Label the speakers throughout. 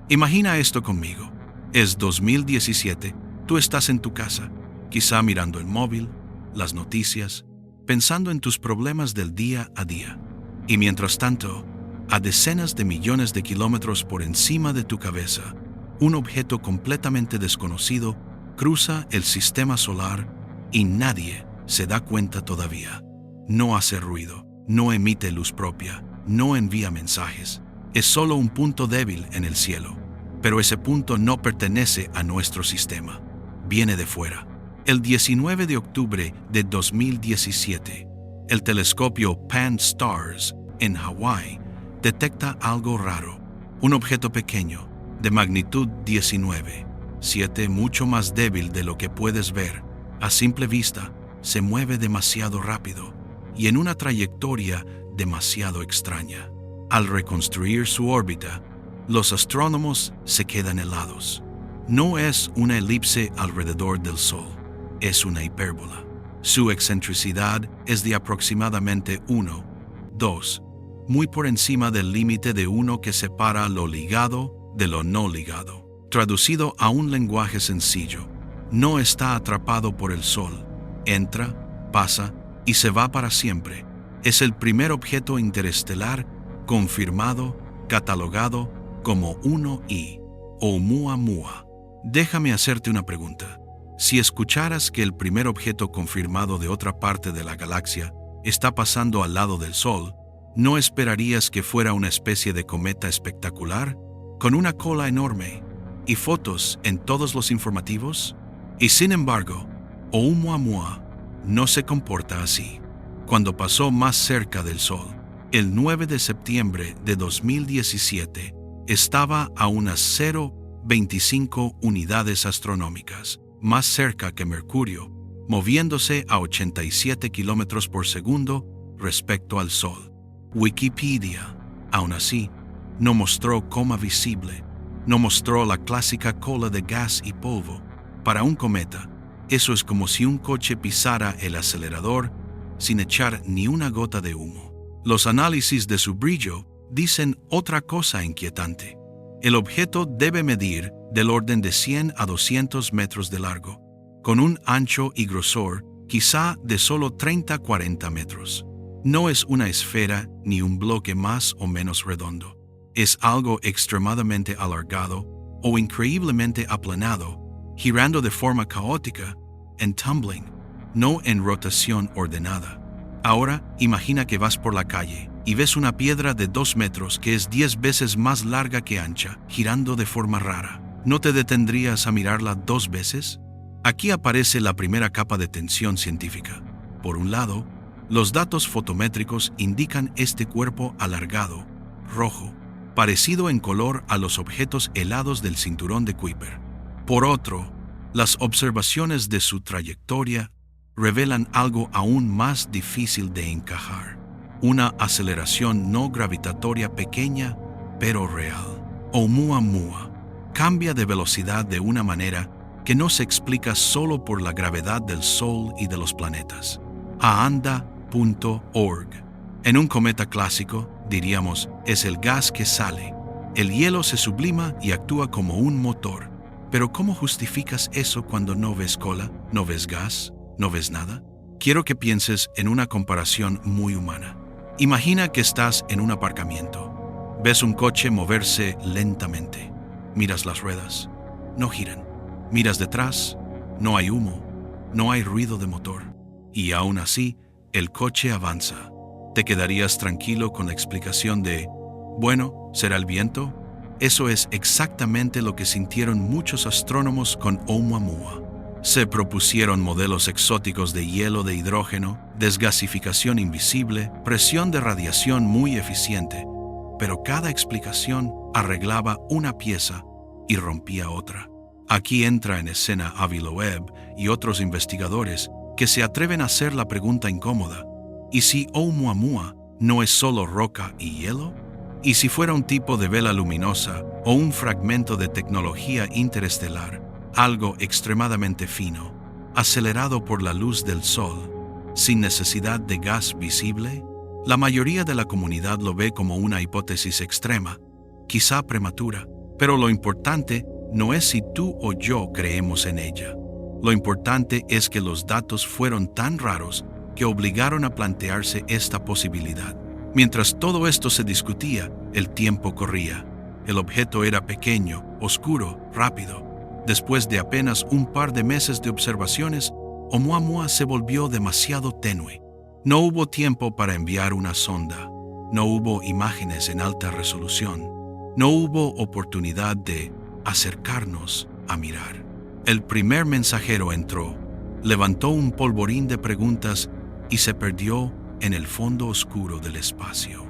Speaker 1: Imagina esto conmigo. Es 2017, tú estás en tu casa, quizá mirando el móvil, las noticias, pensando en tus problemas del día a día. Y mientras tanto, a decenas de millones de kilómetros por encima de tu cabeza, un objeto completamente desconocido cruza el sistema solar y nadie se da cuenta todavía. No hace ruido, no emite luz propia, no envía mensajes. Es solo un punto débil en el cielo. Pero ese punto no pertenece a nuestro sistema. Viene de fuera. El 19 de octubre de 2017, el telescopio Pan-STARRS en Hawái detecta algo raro. Un objeto pequeño, de magnitud 19, 7 mucho más débil de lo que puedes ver. A simple vista, se mueve demasiado rápido y en una trayectoria demasiado extraña. Al reconstruir su órbita, los astrónomos se quedan helados. No es una elipse alrededor del Sol, es una hipérbola. Su excentricidad es de aproximadamente 1, 2, muy por encima del límite de 1 que separa lo ligado de lo no ligado. Traducido a un lenguaje sencillo, no está atrapado por el Sol. Entra, pasa y se va para siempre. Es el primer objeto interestelar confirmado, catalogado como 1I, Oumuamua. Déjame hacerte una pregunta. Si escucharas que el primer objeto confirmado de otra parte de la galaxia está pasando al lado del Sol, ¿no esperarías que fuera una especie de cometa espectacular, con una cola enorme y fotos en todos los informativos? Y sin embargo, Oumuamua no se comporta así. Cuando pasó más cerca del Sol, el 9 de septiembre de 2017, estaba a unas 0,25 unidades astronómicas, más cerca que Mercurio, moviéndose a 87 kilómetros por segundo respecto al Sol. Wikipedia, aún así, no mostró coma visible, no mostró la clásica cola de gas y polvo. Para un cometa, eso es como si un coche pisara el acelerador sin echar ni una gota de humo. Los análisis de su brillo dicen otra cosa inquietante. El objeto debe medir del orden de 100 a 200 metros de largo, con un ancho y grosor quizá de solo 30-40 metros. No es una esfera ni un bloque más o menos redondo. Es algo extremadamente alargado o increíblemente aplanado, girando de forma caótica, en tumbling, no en rotación ordenada. Ahora, imagina que vas por la calle y ves una piedra de 2 metros que es 10 veces más larga que ancha, girando de forma rara. ¿No te detendrías a mirarla 2 veces? Aquí aparece la primera capa de tensión científica. Por un lado, los datos fotométricos indican este cuerpo alargado, rojo, parecido en color a los objetos helados del cinturón de Kuiper. Por otro, las observaciones de su trayectoria revelan algo aún más difícil de encajar: una aceleración no gravitatoria pequeña, pero real. Oumuamua cambia de velocidad de una manera que no se explica solo por la gravedad del Sol y de los planetas. Aanda.org. En un cometa clásico, diríamos, es el gas que sale. El hielo se sublima y actúa como un motor. Pero ¿cómo justificas eso cuando no ves cola, no ves gas, no ves nada? Quiero que pienses en una comparación muy humana. Imagina que estás en un aparcamiento. Ves un coche moverse lentamente. Miras las ruedas. No giran. Miras detrás. No hay humo. No hay ruido de motor. Y aún así, el coche avanza. ¿Te quedarías tranquilo con la explicación de, bueno, será el viento? Eso es exactamente lo que sintieron muchos astrónomos con Oumuamua. Se propusieron modelos exóticos de hielo de hidrógeno, desgasificación invisible, presión de radiación muy eficiente, pero cada explicación arreglaba una pieza y rompía otra. Aquí entra en escena Avi Loeb y otros investigadores que se atreven a hacer la pregunta incómoda: ¿y si Oumuamua no es solo roca y hielo? ¿Y si fuera un tipo de vela luminosa o un fragmento de tecnología interestelar, algo extremadamente fino, acelerado por la luz del Sol, sin necesidad de gas visible? La mayoría de la comunidad lo ve como una hipótesis extrema, quizá prematura, Pero lo importante no es si tú o yo creemos en ella. Lo importante es que los datos fueron tan raros que obligaron a plantearse esta posibilidad. Mientras todo esto se discutía, el tiempo corría. El objeto era pequeño, oscuro, rápido. Después de apenas un par de meses de observaciones, Oumuamua se volvió demasiado tenue. No hubo tiempo para enviar una sonda. No hubo imágenes en alta resolución. No hubo oportunidad de acercarnos a mirar. El primer mensajero entró, levantó un polvorín de preguntas y se perdió en el fondo oscuro del espacio.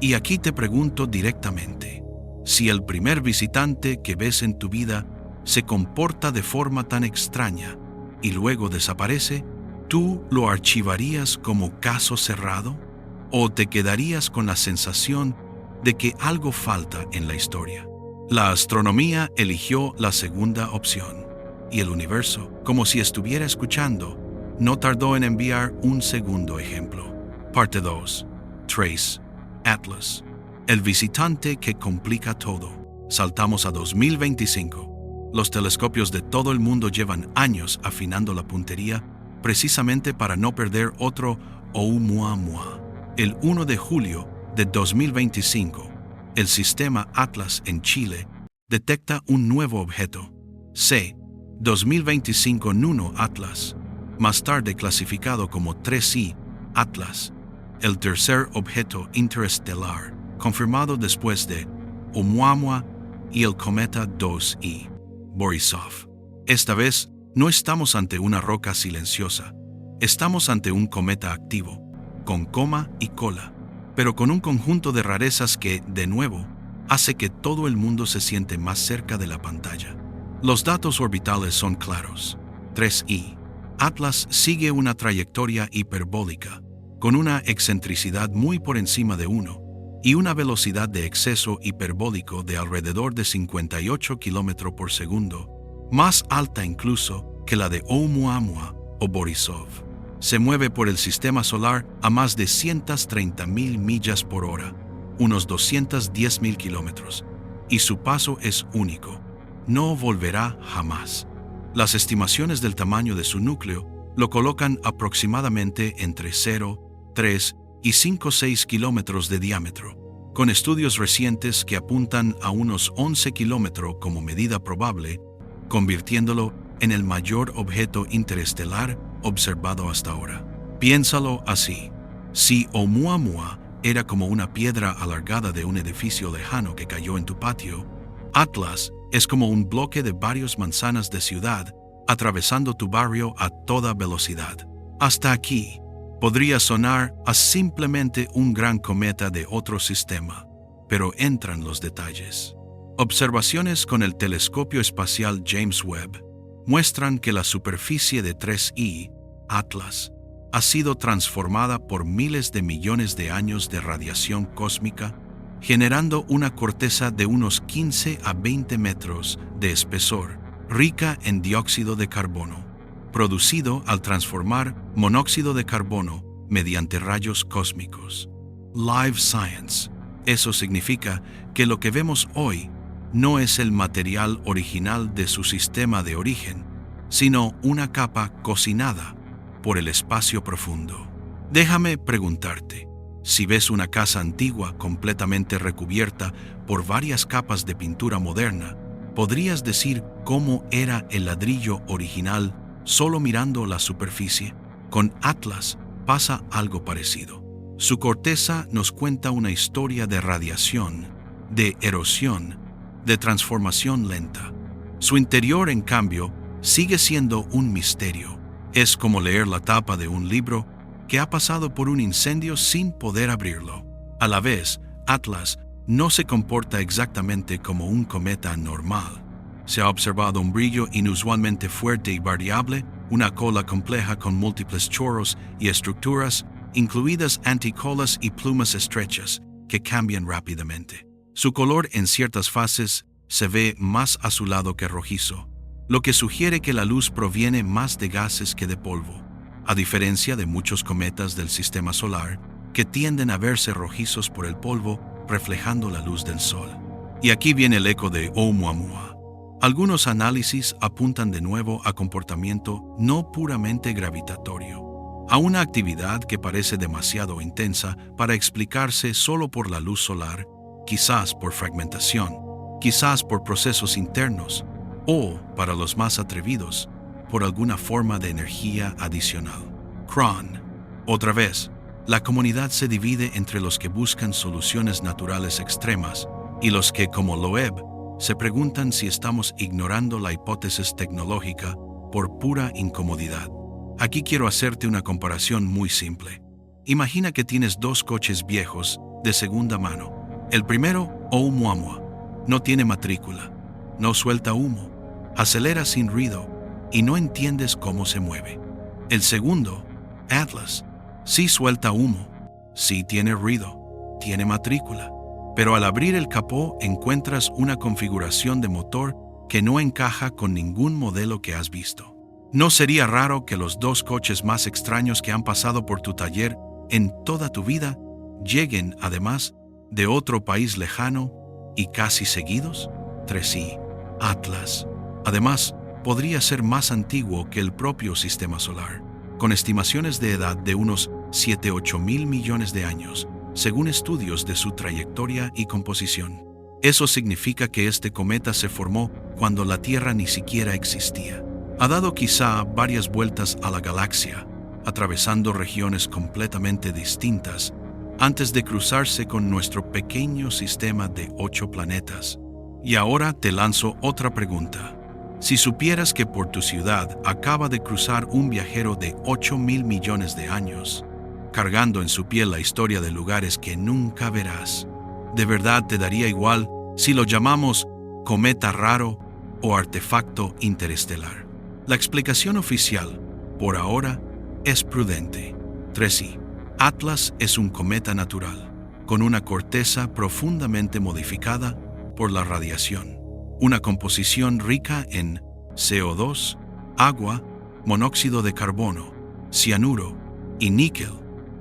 Speaker 1: Y aquí te pregunto directamente, si el primer visitante que ves en tu vida se comporta de forma tan extraña y luego desaparece, ¿tú lo archivarías como caso cerrado? ¿O te quedarías con la sensación de que algo falta en la historia? La astronomía eligió la segunda opción, y el universo, como si estuviera escuchando, no tardó en enviar un segundo ejemplo. Parte 2. Trace, Atlas. El visitante que complica todo. Saltamos a 2025. Los telescopios de todo el mundo llevan años afinando la puntería precisamente para no perder otro Oumuamua. El 1 de julio de 2025, el sistema Atlas en Chile detecta un nuevo objeto, C 2025 Nuno Atlas, más tarde clasificado como 3I Atlas, el tercer objeto interestelar confirmado después de Oumuamua y el cometa 2I Borisov. Esta vez no estamos ante una roca silenciosa, estamos ante un cometa activo, con coma y cola, pero con un conjunto de rarezas que, de nuevo, hace que todo el mundo se siente más cerca de la pantalla. Los datos orbitales son claros. 3I. Atlas sigue una trayectoria hiperbólica, con una excentricidad muy por encima de 1 y una velocidad de exceso hiperbólico de alrededor de 58 km por segundo, más alta incluso que la de Oumuamua o Borisov. Se mueve por el sistema solar a más de 130.000 millas por hora, unos 210.000 kilómetros, y su paso es único. No volverá jamás. Las estimaciones del tamaño de su núcleo lo colocan aproximadamente entre 0, 3 y 5,6 kilómetros de diámetro, con estudios recientes que apuntan a unos 11 kilómetros como medida probable, convirtiéndolo en el mayor objeto interestelar observado hasta ahora. Piénsalo así. Si Oumuamua era como una piedra alargada de un edificio lejano que cayó en tu patio, Atlas es como un bloque de varias manzanas de ciudad atravesando tu barrio a toda velocidad. Hasta aquí podría sonar a simplemente un gran cometa de otro sistema, pero entran los detalles. Observaciones con el telescopio espacial James Webb muestran que la superficie de 3I, Atlas, ha sido transformada por miles de millones de años de radiación cósmica, generando una corteza de unos 15 a 20 metros de espesor, rica en dióxido de carbono, producido al transformar monóxido de carbono mediante rayos cósmicos. Live Science. Eso significa que lo que vemos hoy no es el material original de su sistema de origen, sino una capa cocinada por el espacio profundo. Déjame preguntarte, si ves una casa antigua completamente recubierta por varias capas de pintura moderna, ¿podrías decir cómo era el ladrillo original solo mirando la superficie? Con Atlas pasa algo parecido. Su corteza nos cuenta una historia de radiación, de erosión, de transformación lenta. Su interior, en cambio, sigue siendo un misterio. Es como leer la tapa de un libro que ha pasado por un incendio sin poder abrirlo. A la vez, Atlas no se comporta exactamente como un cometa normal. Se ha observado un brillo inusualmente fuerte y variable, una cola compleja con múltiples chorros y estructuras, incluidas anticolas y plumas estrechas, que cambian rápidamente. Su color en ciertas fases se ve más azulado que rojizo, lo que sugiere que la luz proviene más de gases que de polvo, a diferencia de muchos cometas del sistema solar que tienden a verse rojizos por el polvo reflejando la luz del sol. Y aquí viene el eco de Oumuamua. Algunos análisis apuntan de nuevo a comportamiento no puramente gravitatorio, a una actividad que parece demasiado intensa para explicarse solo por la luz solar, quizás por fragmentación, quizás por procesos internos, o, para los más atrevidos, por alguna forma de energía adicional. Cron. Otra vez, la comunidad se divide entre los que buscan soluciones naturales extremas y los que, como Loeb, se preguntan si estamos ignorando la hipótesis tecnológica por pura incomodidad. Aquí quiero hacerte una comparación muy simple. Imagina que tienes dos coches viejos de segunda mano. El primero, Oumuamua, no tiene matrícula, no suelta humo, acelera sin ruido y no entiendes cómo se mueve. El segundo, Atlas, sí suelta humo, sí tiene ruido, tiene matrícula, pero al abrir el capó encuentras una configuración de motor que no encaja con ningún modelo que has visto. ¿No sería raro que los dos coches más extraños que han pasado por tu taller en toda tu vida lleguen, además, de otro país lejano y casi seguidos? 3i, Atlas. Además, podría ser más antiguo que el propio sistema solar, con estimaciones de edad de unos 7-8 mil millones de años, según estudios de su trayectoria y composición. Eso significa que este cometa se formó cuando la Tierra ni siquiera existía. Ha dado quizá varias vueltas a la galaxia, atravesando regiones completamente distintas, antes de cruzarse con nuestro pequeño sistema de 8 planetas. Y ahora te lanzo otra pregunta. Si supieras que por tu ciudad acaba de cruzar un viajero de 8.000 millones de años, cargando en su piel la historia de lugares que nunca verás, ¿de verdad te daría igual si lo llamamos cometa raro o artefacto interestelar? La explicación oficial, por ahora, es prudente. 3i. Atlas es un cometa natural, con una corteza profundamente modificada por la radiación, una composición rica en CO2, agua, monóxido de carbono, cianuro y níquel,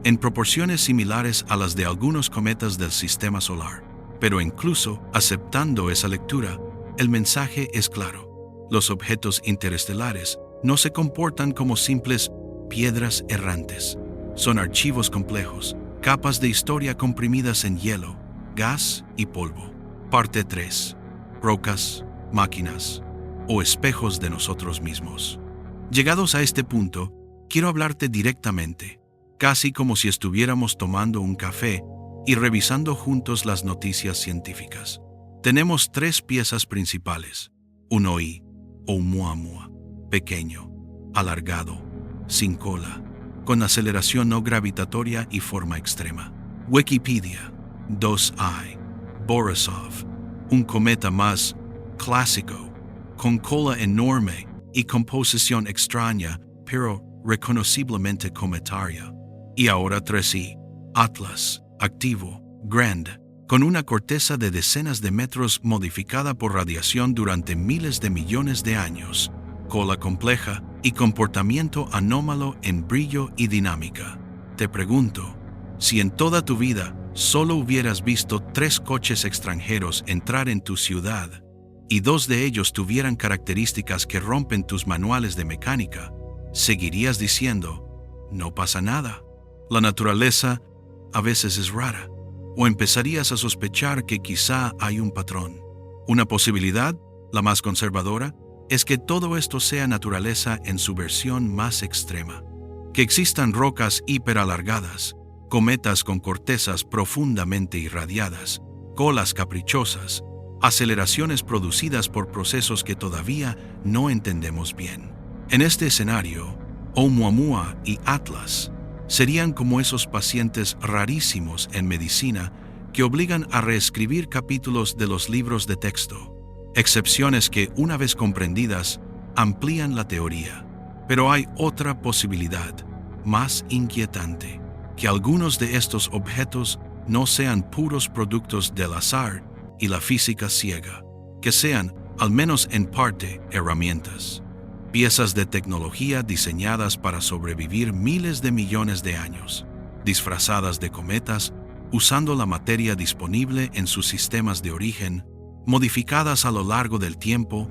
Speaker 1: en proporciones similares a las de algunos cometas del sistema solar. Pero incluso aceptando esa lectura, el mensaje es claro. Los objetos interestelares no se comportan como simples piedras errantes. Son archivos complejos, capas de historia comprimidas en hielo, gas y polvo. Parte 3. Rocas, máquinas o espejos de nosotros mismos. Llegados a este punto, quiero hablarte directamente, casi como si estuviéramos tomando un café y revisando juntos las noticias científicas. Tenemos 3 piezas principales. Un OI, Oumuamua, pequeño, alargado, sin cola, con aceleración no gravitatoria y forma extrema. Wikipedia. 2i, Borisov, un cometa más clásico, con cola enorme y composición extraña, pero reconociblemente cometaria. Y ahora 3i, Atlas, activo, grande, con una corteza de decenas de metros modificada por radiación durante miles de millones de años, cola compleja y comportamiento anómalo en brillo y dinámica. Te pregunto, si en toda tu vida solo hubieras visto 3 coches extranjeros entrar en tu ciudad y 2 de ellos tuvieran características que rompen tus manuales de mecánica, ¿seguirías diciendo, no pasa nada? La naturaleza a veces es rara. ¿O empezarías a sospechar que quizá hay un patrón? Una posibilidad, la más conservadora, es que todo esto sea naturaleza en su versión más extrema. Que existan rocas hiperalargadas, cometas con cortezas profundamente irradiadas, colas caprichosas, aceleraciones producidas por procesos que todavía no entendemos bien. En este escenario, Oumuamua y Atlas serían como esos pacientes rarísimos en medicina que obligan a reescribir capítulos de los libros de texto, excepciones que, una vez comprendidas, amplían la teoría. Pero hay otra posibilidad, más inquietante, que algunos de estos objetos no sean puros productos del azar y la física ciega, que sean, al menos en parte, herramientas. Piezas de tecnología diseñadas para sobrevivir miles de millones de años, disfrazadas de cometas, usando la materia disponible en sus sistemas de origen, modificadas a lo largo del tiempo,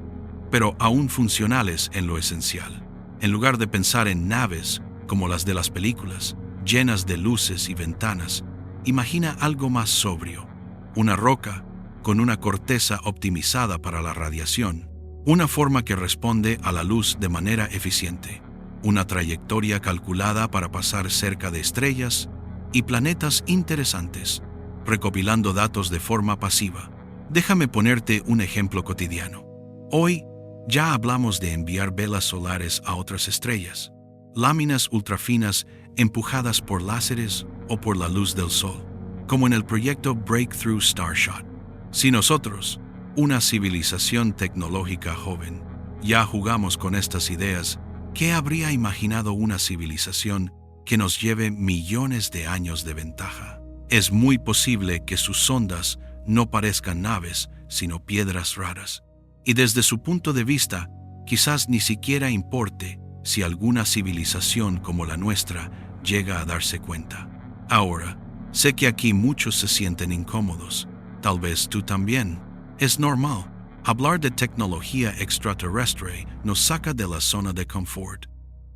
Speaker 1: pero aún funcionales en lo esencial. En lugar de pensar en naves como las de las películas, llenas de luces y ventanas, imagina algo más sobrio. Una roca con una corteza optimizada para la radiación, una forma que responde a la luz de manera eficiente, una trayectoria calculada para pasar cerca de estrellas y planetas interesantes, recopilando datos de forma pasiva. Déjame ponerte un ejemplo cotidiano. Hoy ya hablamos de enviar velas solares a otras estrellas, láminas ultrafinas empujadas por láseres o por la luz del sol, como en el proyecto Breakthrough Starshot. Si nosotros, una civilización tecnológica joven, ya jugamos con estas ideas, ¿qué habría imaginado una civilización que nos lleve millones de años de ventaja? Es muy posible que sus sondas no parezcan naves, sino piedras raras. Y desde su punto de vista, quizás ni siquiera importe si alguna civilización como la nuestra llega a darse cuenta. Ahora, sé que aquí muchos se sienten incómodos. Tal vez tú también. Es normal. Hablar de tecnología extraterrestre nos saca de la zona de confort.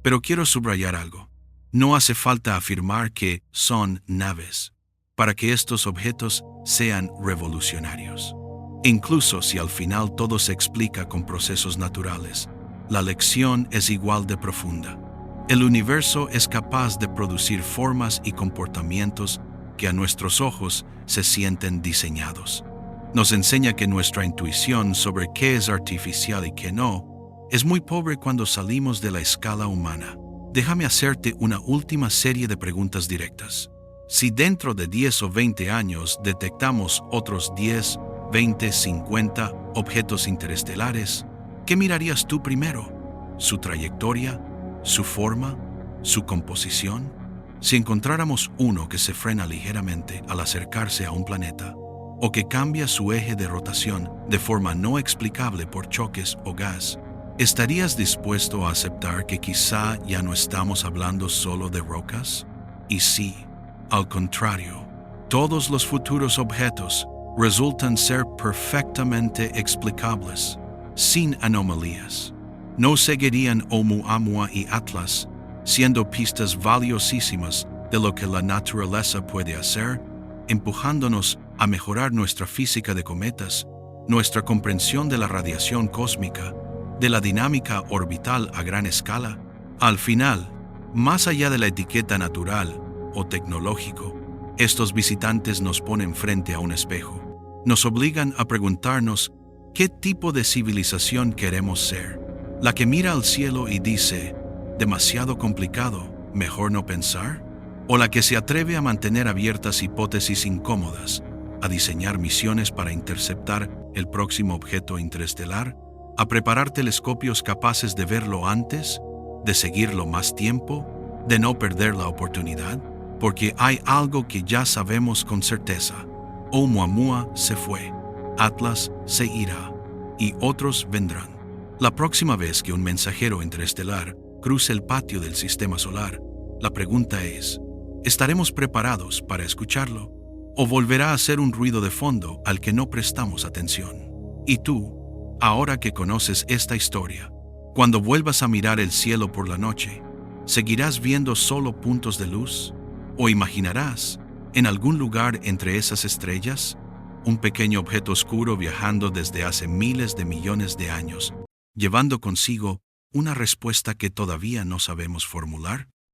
Speaker 1: Pero quiero subrayar algo. No hace falta afirmar que son naves para que estos objetos sean revolucionarios. Incluso si al final todo se explica con procesos naturales, la lección es igual de profunda. El universo es capaz de producir formas y comportamientos que a nuestros ojos se sienten diseñados. Nos enseña que nuestra intuición sobre qué es artificial y qué no es muy pobre cuando salimos de la escala humana. Déjame hacerte una última serie de preguntas directas. Si dentro de 10 o 20 años detectamos otros 10, 20, 50 objetos interestelares, ¿qué mirarías tú primero? ¿Su trayectoria? ¿Su forma? ¿Su composición? Si encontráramos uno que se frena ligeramente al acercarse a un planeta, o que cambia su eje de rotación de forma no explicable por choques o gas, ¿estarías dispuesto a aceptar que quizá ya no estamos hablando solo de rocas? Y sí, al contrario, todos los futuros objetos resultan ser perfectamente explicables, sin anomalías. No seguirían Oumuamua y Atlas, siendo pistas valiosísimas de lo que la naturaleza puede hacer, empujándonos a mejorar nuestra física de cometas, nuestra comprensión de la radiación cósmica, de la dinámica orbital a gran escala. Al final, más allá de la etiqueta natural o tecnológico, estos visitantes nos ponen frente a un espejo. Nos obligan a preguntarnos qué tipo de civilización queremos ser. La que mira al cielo y dice, ¿demasiado complicado, mejor no pensar? ¿O la que se atreve a mantener abiertas hipótesis incómodas, a diseñar misiones para interceptar el próximo objeto interestelar, a preparar telescopios capaces de verlo antes, de seguirlo más tiempo, de no perder la oportunidad? Porque hay algo que ya sabemos con certeza. Oumuamua se fue, Atlas se irá, y otros vendrán. La próxima vez que un mensajero interestelar cruce el patio del sistema solar, la pregunta es, ¿estaremos preparados para escucharlo? ¿O volverá a ser un ruido de fondo al que no prestamos atención? Y tú, ahora que conoces esta historia, cuando vuelvas a mirar el cielo por la noche, ¿seguirás viendo solo puntos de luz? ¿O imaginarás, en algún lugar entre esas estrellas, un pequeño objeto oscuro viajando desde hace miles de millones de años, llevando consigo una respuesta que todavía no sabemos formular?